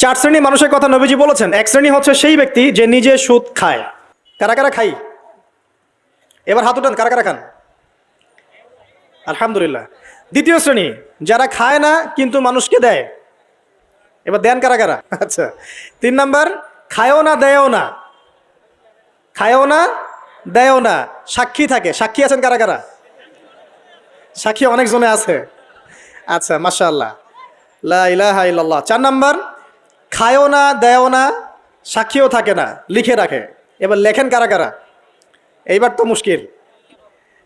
চার শ্রেণীর মানুষের কথা নবীজি বলেছেন। এক শ্রেণী হচ্ছে সেই ব্যক্তি যে নিজে সুদ খায়। কারা কারা খাই? এবার হাত উঠান, কারা কারা খান? আলহামদুলিল্লাহ। দ্বিতীয় শ্রেণী যারা খায় না কিন্তু মানুষকে দেয়। এবার দেন কারা কারা? আচ্ছা। 3 নাম্বার, খায়ও না দেয়ও না, খায়ও না দেয়ও না, সাক্ষী থাকে। সাক্ষী আছেন কারা কারা? সাক্ষী অনেক জনে আছে। আচ্ছা, মাশাআল্লাহ, লা ইলাহা ইল্লাল্লাহ। 4 নাম্বার, খায়ও না দেয়ও না, সাক্ষীও থাকে না, লিখে রাখে। এবার লেখেন কারা কারা? এইবার তো মুশকিল।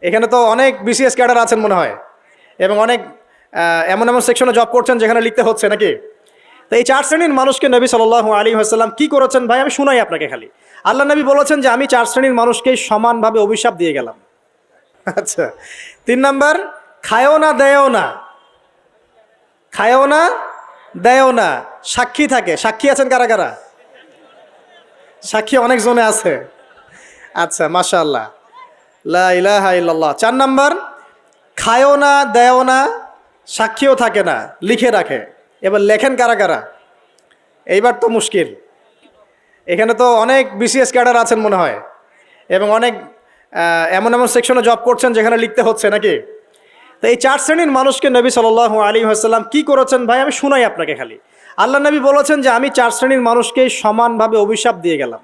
এখানে তো অনেক বিসিএস ক্যাডার আছেন মনে হয়, এবং অনেক এমন এমন সেকশনে জব করছেন যেখানে লিখতে হচ্ছে নাকি। তো এই 4 শ্রেণীর মানুষকে নবী সাল্লাল্লাহু আলাইহি ওয়াসাল্লাম কি করেছেন ভাই, আমি শুনাই আপনাকে খালি। আল্লাহ নবী বলেছেন যে আমি 4 শ্রেণীর মানুষকে সমানভাবে অভিশাপ দিয়ে গেলাম। আচ্ছা। 3 নাম্বার, খায়ও না দেয়ও না, খায়ও না দেয়ও না, সাক্ষী থাকে। সাক্ষী আছেন কারা কারা? সাক্ষী অনেক জনে আছে। আচ্ছা, মাশাআল্লাহ, লা ইলাহা ইল্লাল্লাহ। 4 নাম্বার, খায়ও না দেয়ও না, সাক্ষীও থাকে না, লিখে রাখে। এবার লেখেন কারা কারা? এইবার তো মুশকিল। এখানে তো অনেক বিসিএস ক্যাডার আছেন মনে হয়, এবং অনেক এমন এমন সেকশনে জব করছেন যেখানে লিখতে হচ্ছে নাকি। তো এই 4 শ্রেণীর মানুষকে নবী সাল্লাল্লাহু আলাইহি ওয়াসাল্লাম কি করেছেন ভাই, আমি শুনাই আপনাকে খালি। আল্লাহ নবী বলেছেন যে আমি 4 শ্রেণীর মানুষকে সমানভাবে অভিশাপ দিয়ে গেলাম।